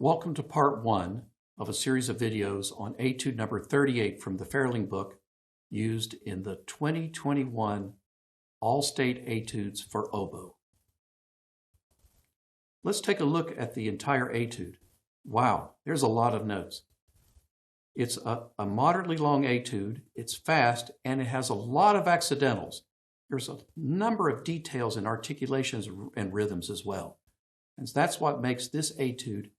Welcome to part 1 of a series of videos on etude number 38 from the Ferling book used in the 2021 All-State Etudes for Oboe. Let's take a look at the entire etude. Wow, there's a lot of notes. It's a moderately long etude, it's fast, and it has a lot of accidentals. There's a number of details and articulations and rhythms as well. And that's what makes this etude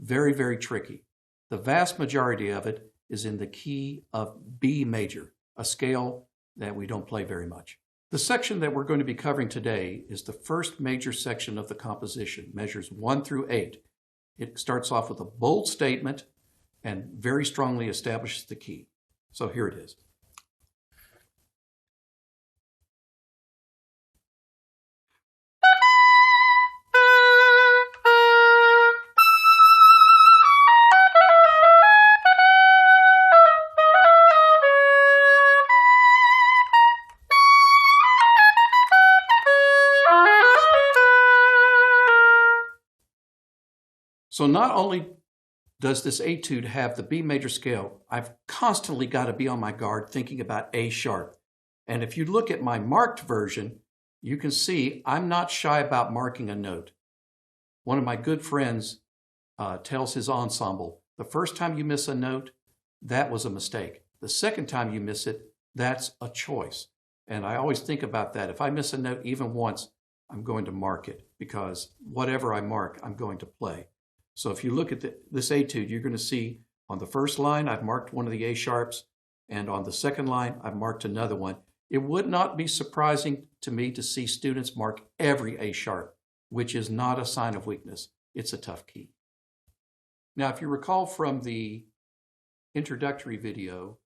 very, very tricky. The vast majority of it is in the key of B major, a scale that we don't play very much. The section that we're going to be covering today is the first major section of the composition, measures 1 through 8. It starts off with a bold statement and very strongly establishes the key. So here it is. So not only does this etude have the B major scale, I've constantly got to be on my guard thinking about A sharp. And if you look at my marked version, you can see I'm not shy about marking a note. One of my good friends tells his ensemble, the first time you miss a note, that was a mistake. The second time you miss it, that's a choice. And I always think about that. If I miss a note even once, I'm going to mark it because whatever I mark, I'm going to play. So if you look at this etude, you're going to see on the first line, I've marked one of the A sharps, and on the second line, I've marked another one. It would not be surprising to me to see students mark every A sharp, which is not a sign of weakness. It's a tough key. Now, if you recall from the introductory video,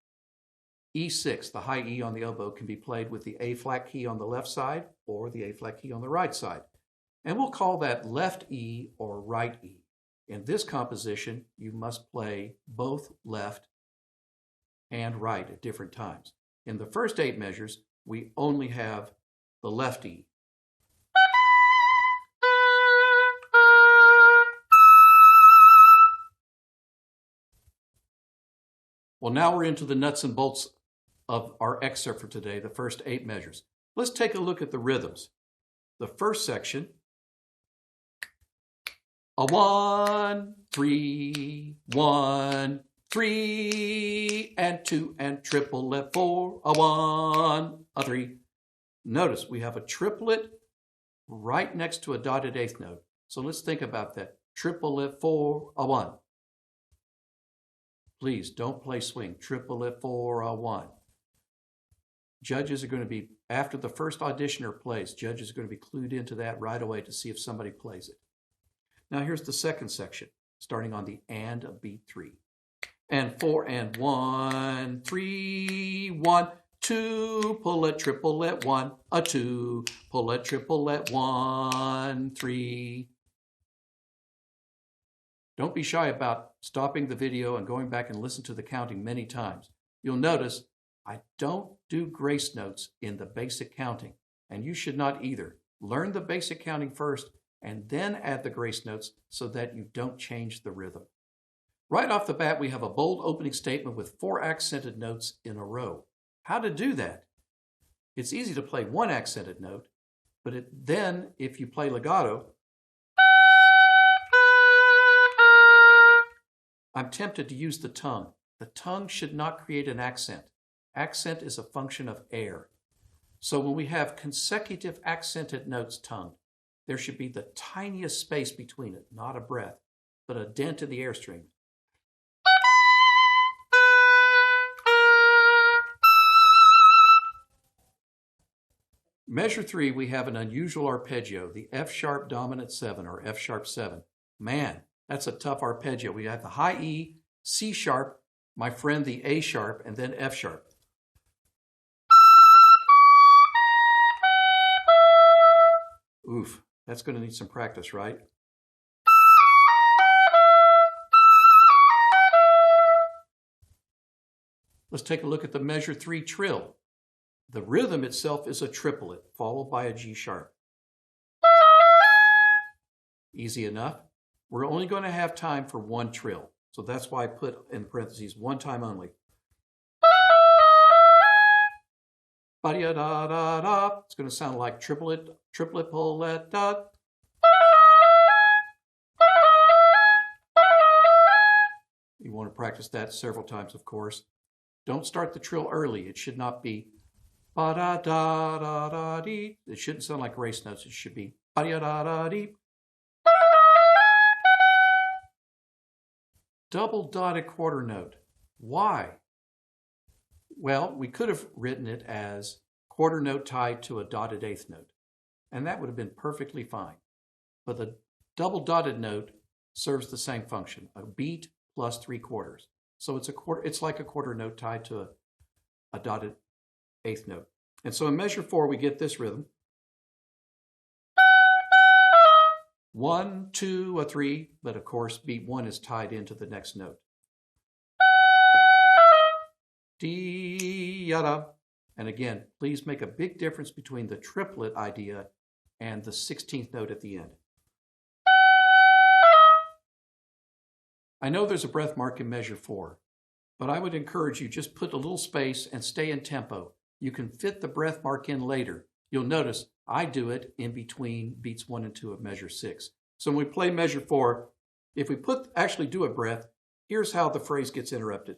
E6, the high E on the oboe, can be played with the A flat key on the left side or the A flat key on the right side. And we'll call that left E or right E. In this composition, you must play both left and right at different times. In the first 8 measures, we only have the left E. Well, now we're into the nuts and bolts of our excerpt for today, the first 8 measures. Let's take a look at the rhythms. The first section, a 1, 3, 1, 3, and 2, and triplet 4, a 1, a 3. Notice we have a triplet right next to a dotted eighth note. So let's think about that. Triplet 4, a 1. Please don't play swing. Triplet 4, a 1. Judges are going to be, after the first auditioner plays, judges are going to be clued into that right away to see if somebody plays it. Now here's the second section, starting on the and of beat 3. And 4 and 1, 3, 1, 2, pullet, triplet 1, a 2, pullet, triplet 1, 3. Don't be shy about stopping the video and going back and listen to the counting many times. You'll notice I don't do grace notes in the basic counting, and you should not either. Learn the basic counting first, and then add the grace notes so that you don't change the rhythm. Right off the bat, we have a bold opening statement with 4 accented notes in a row. How to do that? It's easy to play 1 accented note, but then if you play legato, I'm tempted to use the tongue. The tongue should not create an accent. Accent is a function of air. So when we have consecutive accented notes tongued, there should be the tiniest space between it, not a breath, but a dent in the airstream. Measure 3, we have an unusual arpeggio, the F sharp dominant 7 or F sharp 7. Man, that's a tough arpeggio. We have the high E, C sharp, my friend the A sharp, and then F sharp. Oof. That's going to need some practice, right? Let's take a look at the measure 3 trill. The rhythm itself is a triplet, followed by a G sharp. Easy enough. we're only going to have time for one trill. So that's why I put in parentheses, one time only. Ba-da-da-da-da. It's going to sound like triplet pull-let dot. You want to practice that several times, of course. Don't start the trill early. It should not be ba-da-da-da-da-dee. It shouldn't sound like race notes. It should be ba-da-da-da-dee. Double dotted quarter note. Why? Well, we could have written it as quarter note tied to a dotted eighth note, and that would have been perfectly fine. But the double dotted note serves the same function, a beat plus 3/4. So it's like a quarter note tied to a dotted eighth note. And so in measure 4, we get this rhythm. 1, 2, a 3, but of course beat 1 is tied into the next note. D, yada. And again, please make a big difference between the triplet idea and the 16th note at the end. I know there's a breath mark in measure 4, but I would encourage you just put a little space and stay in tempo. You can fit the breath mark in later. You'll notice I do it in between beats 1 and 2 of measure 6. So when we play measure 4, if we actually do a breath, here's how the phrase gets interrupted.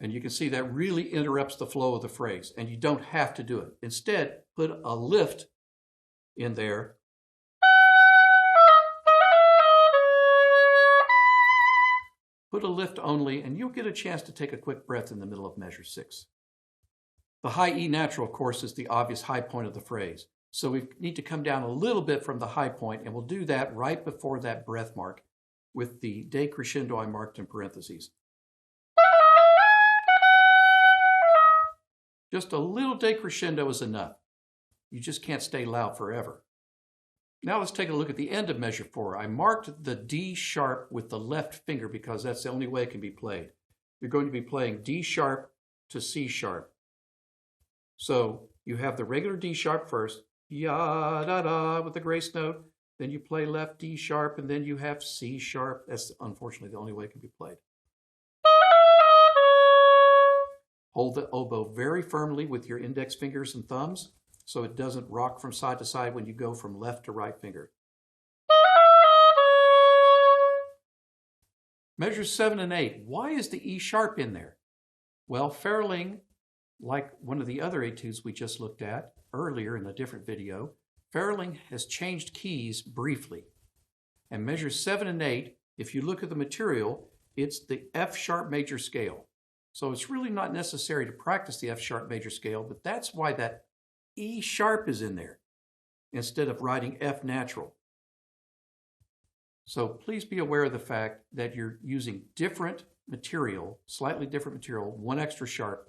And you can see that really interrupts the flow of the phrase, and you don't have to do it. Instead, put a lift in there. Put a lift only, and you'll get a chance to take a quick breath in the middle of measure 6. The high E natural, of course, is the obvious high point of the phrase. So we need to come down a little bit from the high point, and we'll do that right before that breath mark with the decrescendo I marked in parentheses. Just a little decrescendo is enough. You just can't stay loud forever. Now let's take a look at the end of measure 4. I marked the D sharp with the left finger because that's the only way it can be played. You're going to be playing D sharp to C sharp. So you have the regular D sharp first, ya da da with the grace note, then you play left D sharp, and then you have C sharp. That's unfortunately the only way it can be played. Hold the oboe very firmly with your index fingers and thumbs so it doesn't rock from side to side when you go from left to right finger. Measures 7 and 8. Why is the E sharp in there? Well, Ferling, like one of the other etudes we just looked at earlier in a different video, Ferling has changed keys briefly. And measures 7 and 8, if you look at the material, it's the F sharp major scale. So it's really not necessary to practice the F sharp major scale, but that's why that E sharp is in there instead of writing F natural. So please be aware of the fact that you're using different material, slightly different material, one extra sharp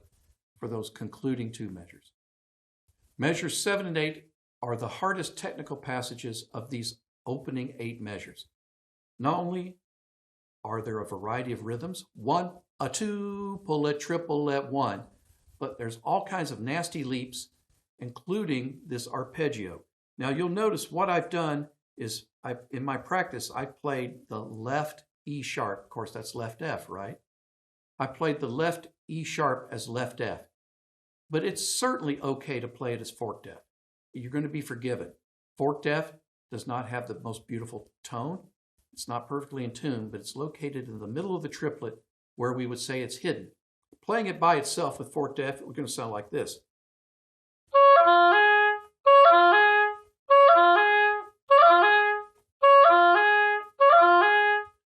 for those concluding 2 measures. Measures 7 and 8 are the hardest technical passages of these opening 8 measures. Not only are there a variety of rhythms, 1, a 2, pull-let, triple-let, 1, but there's all kinds of nasty leaps, including this arpeggio. Now you'll notice what I've done is, in my practice, I played the left E sharp. Of course, that's left F, right? I played the left E sharp as left F. But it's certainly okay to play it as forked F. You're going to be forgiven. Forked F does not have the most beautiful tone. It's not perfectly in tune, but it's located in the middle of the triplet where we would say it's hidden. Playing it by itself with forked F, we're going to sound like this.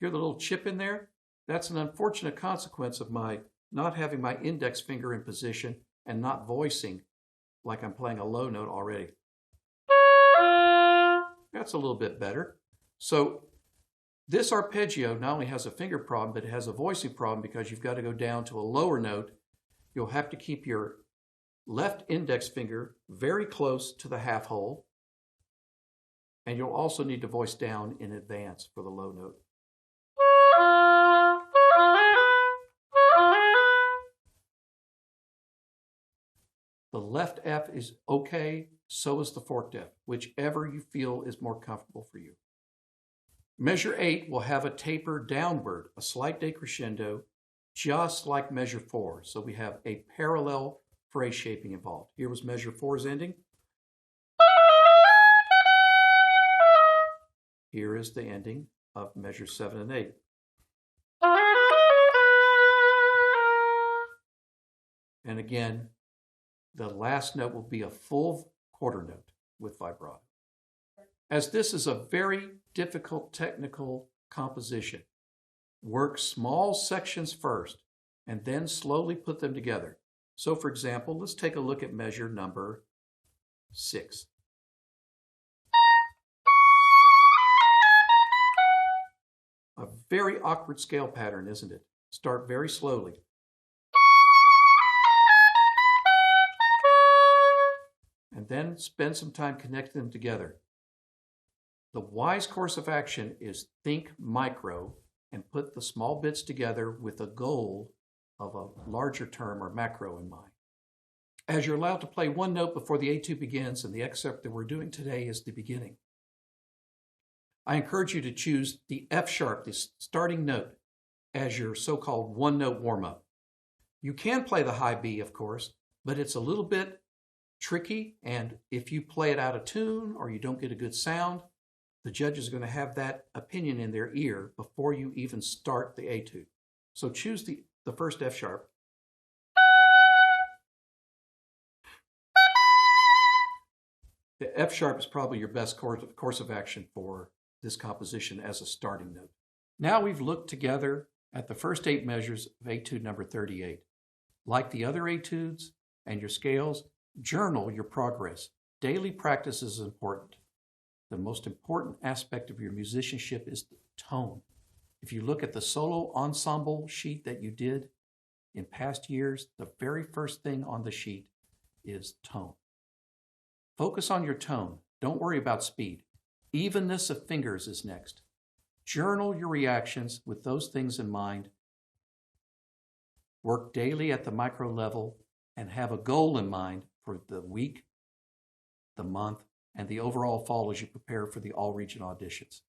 Hear the little chip in there? That's an unfortunate consequence of my not having my index finger in position and not voicing like I'm playing a low note already. That's a little bit better. So this arpeggio not only has a finger problem, but it has a voicing problem because you've got to go down to a lower note. You'll have to keep your left index finger very close to the half hole, and you'll also need to voice down in advance for the low note. The left F is okay So is the forked F, whichever you feel is more comfortable for you. Measure 8 will have a taper downward, a slight decrescendo, just like measure 4. So we have a parallel phrase shaping involved. Here was measure 4's ending. Here is the ending of measure 7 and 8. And again, the last note will be a full quarter note with vibrato. As this is a very difficult technical composition, work small sections first and then slowly put them together. So for example, let's take a look at measure number 6. A very awkward scale pattern, isn't it? Start very slowly. And then spend some time connecting them together. The wise course of action is think micro and put the small bits together with a goal of a larger term or macro in mind. As you're allowed to play one note before the etude begins, and the excerpt that we're doing today is the beginning, I encourage you to choose the F sharp, the starting note, as your so-called one-note warm-up. You can play the high B, of course, but it's a little bit tricky, and if you play it out of tune or you don't get a good sound, the judge is going to have that opinion in their ear before you even start the etude. So choose the first F sharp. The F sharp is probably your best course of action for this composition as a starting note. Now we've looked together at the first 8 measures of etude number 38. Like the other etudes and your scales, journal your progress. Daily practice is important. The most important aspect of your musicianship is the tone. If you look at the solo ensemble sheet that you did in past years, the very first thing on the sheet is tone. Focus on your tone. Don't worry about speed. Evenness of fingers is next. Journal your reactions with those things in mind. Work daily at the micro level and have a goal in mind for the week, the month, and the overall fall as you prepare for the all-region auditions.